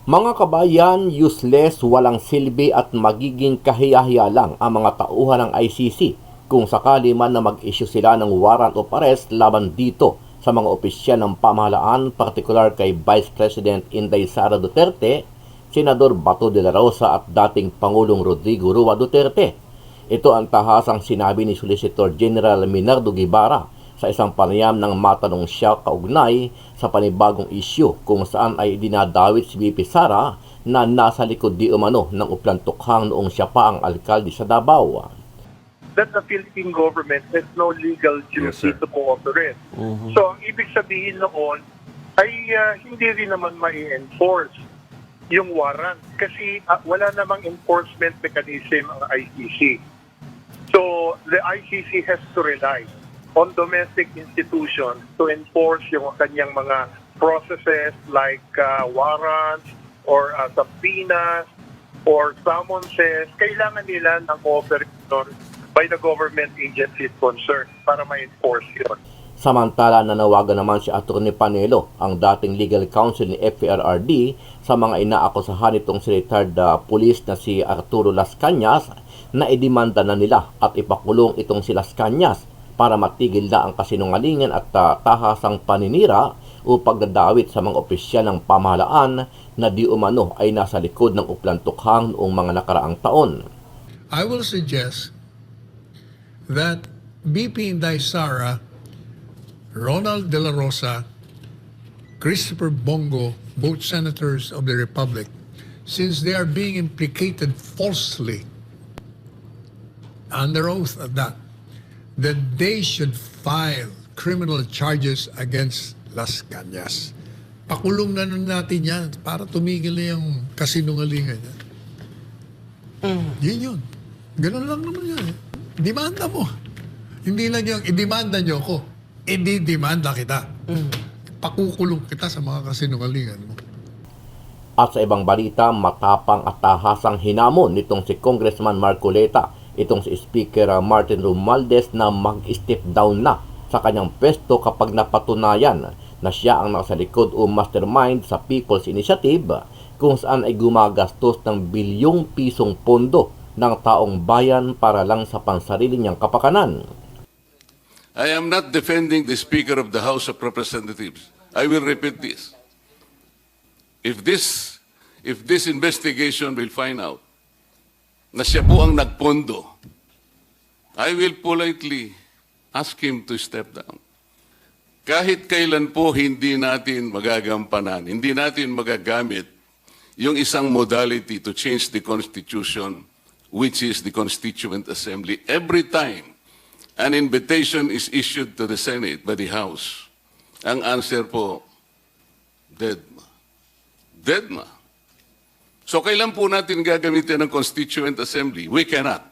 Mga kabayan, useless, walang silbi at magiging kahiyahiya lang ang mga tauhan ng ICC kung sakali man na mag-issue sila ng warrant of arrest laban dito sa mga opisyal ng pamahalaan, partikular kay Vice President Inday Sara Duterte, Senador Bato de la Rosa at dating Pangulong Rodrigo Roa Duterte. Ito ang tahasang sinabi ni Solicitor General Minardo Guevara sa isang panayam ng matanong siya kaugnay sa panibagong isyu kung saan ay dinadawit si VPSARA na nasa likod di umano ng uplantukhang noong siya pa ang alkalde sa Davao. That the Philippine government has no legal duty to cooperate. So, ibig sabihin noon ay hindi rin naman ma-enforce yung warrant kasi wala namang enforcement mechanism ang ICC. So, the ICC has to rely on domestic institutions to enforce yung kanyang mga processes like warrants or subpoenas or summonses. Kailangan nila ng cooperation by the government agencies concerned para ma-enforce yun. Samantala, nanawagan naman si Atty. Panelo, ang dating legal counsel ni FPRRD, sa mga inaakusahan nitong si retired police na si Arturo Lascanas na idemanda na nila at ipakulong itong si Lascanas para matigil na ang kasinungalingan at tahasang paninira o pagdadawit sa mga opisyal ng pamahalaan na di umano ay nasa likod ng uplantukhang noong mga nakaraang taon. I will suggest that BBM-SARA, Ronald De La Rosa, Christopher Bongo, both senators of the Republic, since they are being implicated falsely, under oath at that they should file criminal charges against Lascanas. Pakulong na nun natin yan para tumigil na yung kasinungalingan yan. Yun. Ganun lang naman yan. Demanda mo. Hindi lang yung i-demanda nyo ko. I-demanda kita. Pakukulong kita sa mga kasinungalingan mo. At sa ibang balita, matapang at tahasang hinamon nitong si Congressman Marcoleta itong si Speaker Martin ROMUALDEZ na mag-step down na sa kanyang pwesto kapag napatunayan na siya ang nasa likod o mastermind sa People's Initiative kung saan ay gumagastos ng bilyong pisong pondo ng taong bayan para lang sa pansarili niyang kapakanan. I am not defending the Speaker of the House of Representatives. I will repeat this. If this investigation will find out na siya po ang nagpondo, I will politely ask him to step down. Kahit kailan po hindi natin magagampanan, hindi natin magagamit yung isang modality to change the Constitution, which is the Constituent Assembly. Every time an invitation is issued to the Senate by the House, ang answer po, dead ma. Dead ma. So kailan po natin gagamitin ng Constituent Assembly? We cannot.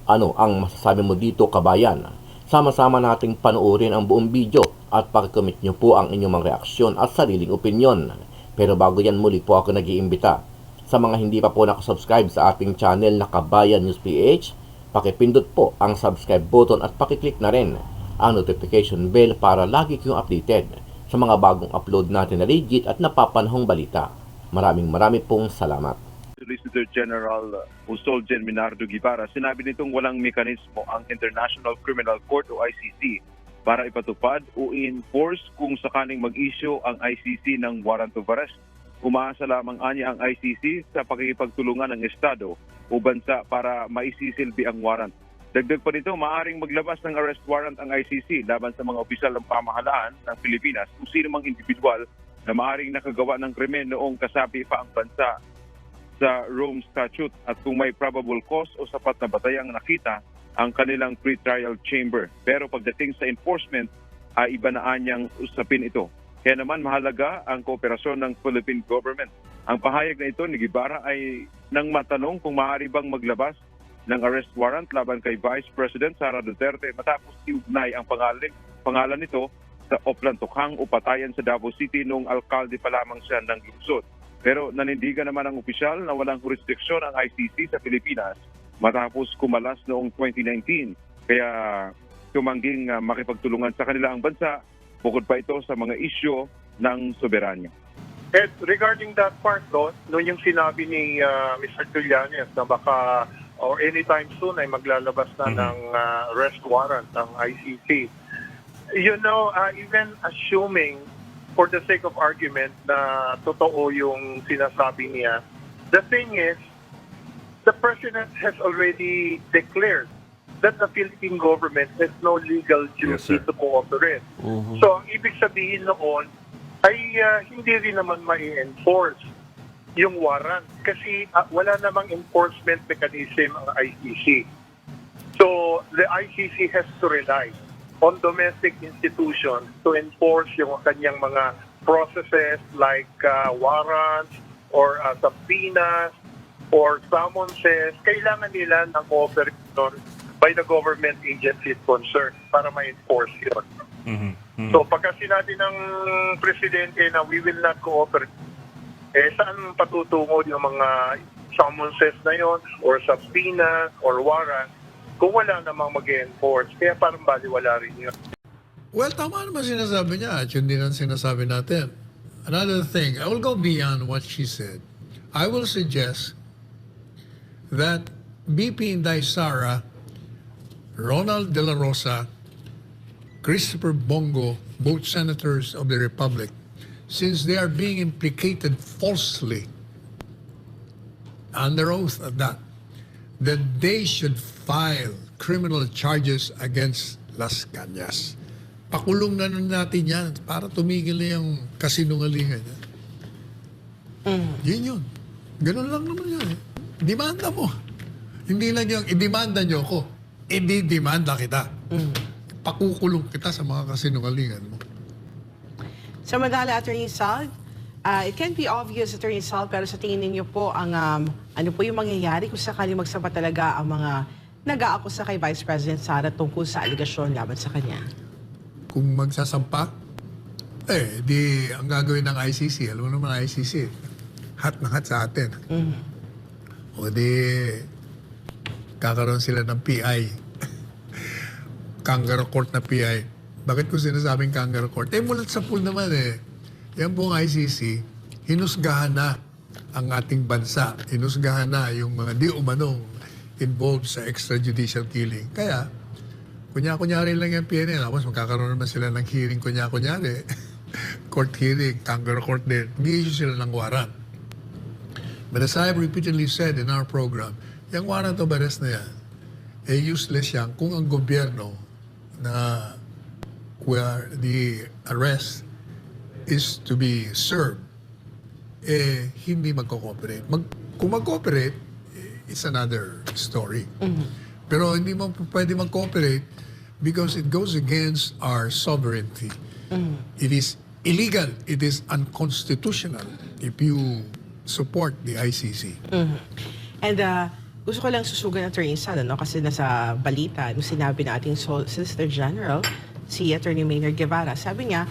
Ano ang masasabi mo dito, kabayan? Sama-sama nating panoorin ang buong video at pag-comment nyo po ang inyong mga reaksyon at sariling opinyon. Pero bago yan, muli po ako nag-iimbita. Sa mga hindi pa po nakasubscribe sa ating channel na Kabayan News PH, pakipindot po ang subscribe button at pakiclick na rin ang notification bell para lagi kayong updated sa mga bagong upload natin na legit at napapanahong balita. Maraming pong salamat. Solicitor General Usoljen Minardo Guevara, sinabi nitong walang mekanismo ang International Criminal Court o ICC para ipatupad o i-enforce kung sakaling mag-issue ang ICC ng warrant of arrest. Umaasa lamang anya ang ICC sa pakikipagtulungan ng Estado o bansa para maisisilbi ang warrant. Dagdag pa nito, maaaring maglabas ng arrest warrant ang ICC laban sa mga opisyal ng pamahalaan ng Pilipinas kung sino mang individual na maaaring nakagawa ng krimen noong kasapi pa ang bansa sa Rome Statute at kung may probable cause o sapat na batayang nakita ang kanilang pre-trial chamber. Pero pagdating sa enforcement, iba na anyang usapin ito. Kaya naman mahalaga ang kooperasyon ng Philippine government. Ang pahayag na ito ni Guevara ay nang matanong kung maaari bang maglabas ng arrest warrant laban kay Vice President Sara Duterte matapos iugnay ang pangalan nito sa oplantukhang upatayan sa Davao City noong alkalde pa lamang siya ng lungsod. Pero nanindigan naman ang opisyal na walang jurisdiksyon ang ICC sa Pilipinas matapos kumalas noong 2019. Kaya tumangging makipagtulungan sa kanila ang bansa, bukod pa ito sa mga isyu ng soberanya. And regarding that part, no yung sinabi ni Mr. Trillanes na baka or anytime soon ay maglalabas na ng arrest warrant ng ICC. You know, even assuming for the sake of argument na totoo yung sinasabi niya, the thing is, the President has already declared that the Philippine government has no legal duty to cooperate. So, ang ibig sabihin noon, ay hindi rin naman ma-enforce yung warrant kasi wala namang enforcement mechanism ang ICC. So, the ICC has to rely on domestic institutions to enforce yung kanyang mga processes like warrants or subpoenas or summonses. Kailangan nila ng cooperation by the government agencies concerned para ma-enforce yun. So pagka sinabi ng Presidente na we will not cooperate, saan patutungo yung mga summonses na yon or subpoenas or warrant kung wala namang mag-enforce? Kaya parang baliwala rin yun. Well, tama naman sinasabi niya at yun din ang sinasabi natin. Another thing, I will go beyond what she said. I will suggest that BBM-SARA, Ronald De La Rosa, Christopher Bongo, both senators of the Republic, since they are being implicated falsely, under oath at that they should file criminal charges against Lascanas. Pakulong na nun natin yan para tumigil na yung kasinungalingan yan. Yun yun. Ganun lang naman yan. Demanda mo. Hindi lang yung i-demanda nyo ko. I-demanda kita. Pakukulong kita sa mga kasinungalingan mo. Samantala, Attorney Sal, it can be obvious, Attorney Sal, pero sa tingin ninyo po, ang, ano po yung mangyayari kung sakali magsampa talaga ang mga nag-aakusa kay Vice President Sara tungkol sa aligasyon laban sa kanya? Kung magsasampa, di ang gagawin ng ICC, alam mo naman ICC, hat na hat sa atin. O di, kakaroon sila ng PI. Kangaroo Court na PI. Bakit ko sinasabing Kangaroo Court? Mulat sa pool naman Yan pong ICC, hinusgahan na ang ating bansa. Hinusgahan na yung mga di umanong involved sa extrajudicial killing. Kaya, kunya-kunyari lang yung PNL. Tapos magkakaroon naman sila ng hearing kunya-kunyari. Court hearing, Kangaroo Court din. Mag-issue sila ng warrant. But as I have repeatedly said in our program, yung warrant of arrest na yan, useless yan kung ang gobyerno na where the arrest is to be served, hindi magko-cooperate. Kung mag-cooperate, it's another story. Pero hindi mo pwede mag-cooperate because it goes against our sovereignty. It is illegal. It is unconstitutional if you support the ICC. And gusto ko lang susugan Attorney Sal, kasi nasa balita, nung sinabi na ating Solicitor General, si Attorney Maynard Guevara, sabi niya,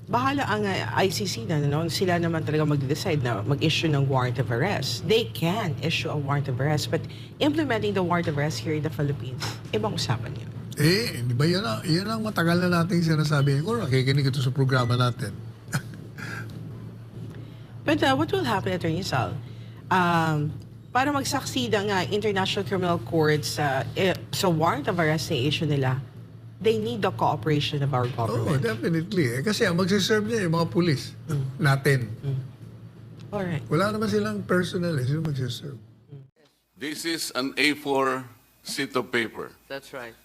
bahala ang ICC na, sila naman talaga mag-decide na mag-issue ng warrant of arrest. They can issue a warrant of arrest, but implementing the warrant of arrest here in the Philippines, ibang usapan yun. Hindi ba yan ang matagal na natin sinasabi. Kung nakikinig ito sa programa natin. But what will happen, Attorney Sal? Para mag-succeed ang International Criminal Court sa warrant of arrest na issue nila, they need the cooperation of our government. Definitely. Kasi ang magsiserve niya yung mga pulis natin. Alright. Wala naman silang personnel. Sino magsiserve? This is an A4 sheet of paper. That's right.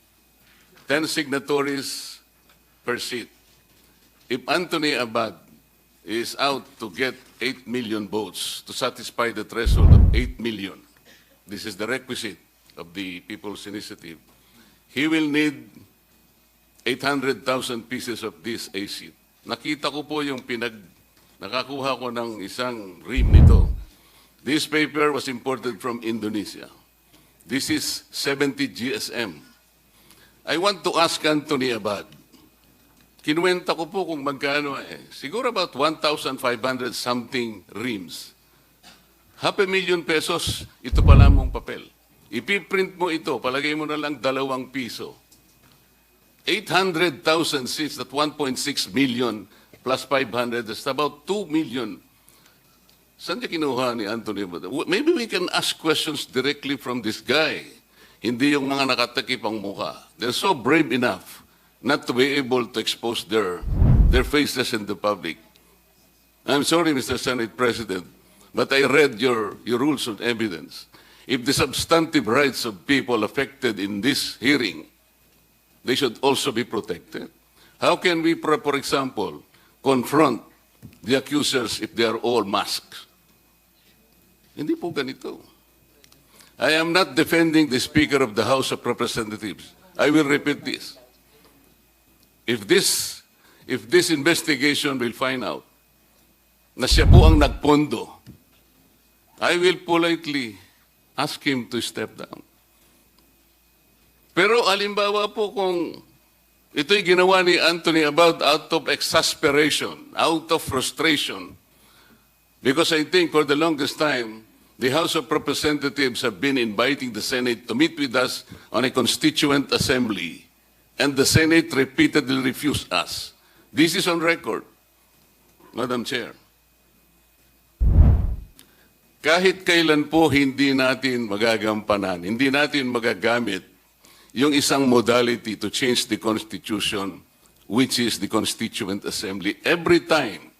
10 signatories per sheet. If Anthony Abad is out to get 8 million votes to satisfy the threshold of 8 million, this is the requisite of the People's Initiative, he will need 800,000 pieces of this A sheet. Nakita ko po yung nakakuha ko ng isang ream nito. This paper was imported from Indonesia. This is 70 GSM. I want to ask Anthony Abad, kinuwenta ko po kung magkano siguro about 1,500 something reams. $500,000 pesos, ito pala mong papel. Ipiprint mo ito, palagay mo na lang 2 piso. 800,000 sheets, that 1.6 million plus 500, that's about 2 million. Saan niya kinuha ni Anthony? Maybe we can ask questions directly from this guy. Hindi yung mga nakatakip ang mukha. They're so brave enough not to be able to expose their faces in the public. I'm sorry, Mr. Senate President, but I read your rules of evidence. If the substantive rights of people affected in this hearing, they should also be protected. How can we, for example, confront the accusers if they are all masked? Hindi po ganito. I am not defending the Speaker of the House of Representatives. I will repeat this. If this investigation will find out na siya po ang nagpondo, I will politely ask him to step down. Pero alimbawa po kung ito'y ginawa ni Anthony out of exasperation, out of frustration, because I think for the longest time, the House of Representatives have been inviting the Senate to meet with us on a constituent assembly, and the Senate repeatedly refused us. This is on record, Madam Chair. Kahit kailan po hindi natin magagampanan, hindi natin magagamit yung isang modality to change the Constitution, which is the Constituent Assembly. Every time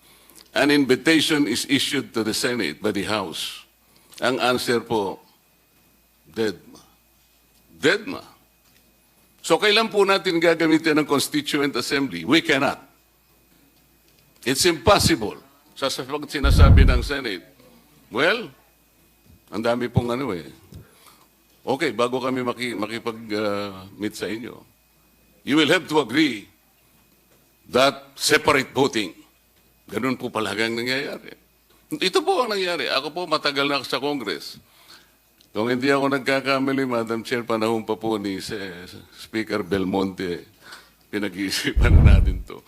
an invitation is issued to the Senate by the House, ang answer po, dead ma. Dead ma. So kailan po natin gagamitin ang Constituent Assembly? We cannot. It's impossible. Sa sinasabi ng Senate, well, ang dami pong ano eh. Okay, bago kami makipag-meet sa inyo, you will have to agree that separate voting. Ganun po palagang nangyayari. Ito po ang nangyayari. Ako po matagal na sa Congress. Kung hindi ako nagkakamali, Madam Chair, panahon pa po ni Speaker Belmonte, pinag-iisipan na natin to.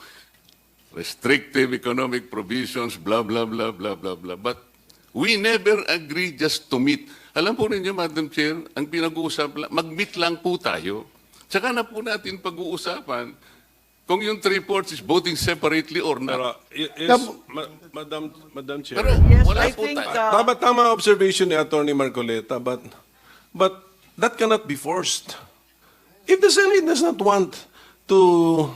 Restrictive economic provisions, blah, blah, blah, blah, blah, blah. But we never agree just to meet. Alam po ninyo, Madam Chair, ang pinag-uusapan, mag-meet lang po tayo. Tsaka na po natin pag-uusapan kung yung 3 reports is voting separately or not. Madam Chair. Pero Yes, wala I po think, tayo. Tama observation ni Attorney Marcoleta, but that cannot be forced. If the Senate does not want to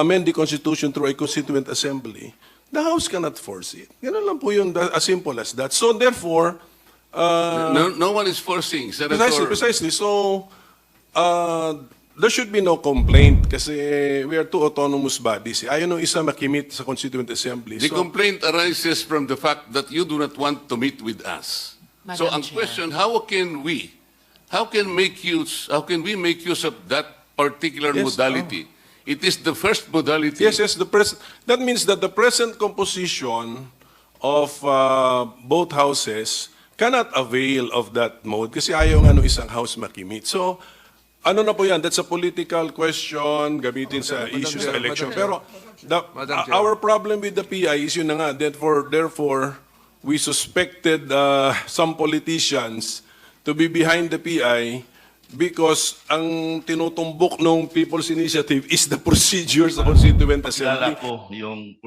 amend the Constitution through a Constituent Assembly, the House cannot force it. Ganun lang po yun, as simple as that. So therefore, No one is forcing, Senator. precisely. So there should be no complaint kasi we are two autonomous bodies. Ayaw nung isa makimit sa Constituent Assembly. The complaint arises from the fact that you do not want to meet with us. So Madam ang Chair. question, how can we make use of that particular Yes, modality? It is the first modality. Yes, that means that the present composition of both houses cannot avail of that mode kasi ayaw nga nung isang house makimit. So, ano na po yan? That's a political question, gamitin sa issues sa election. Pero our problem with the PI is yun na nga. Therefore, we suspected some politicians to be behind the PI because ang tinutumbok ng People's Initiative is the procedures sa Constituent Assembly. Kilala ko yung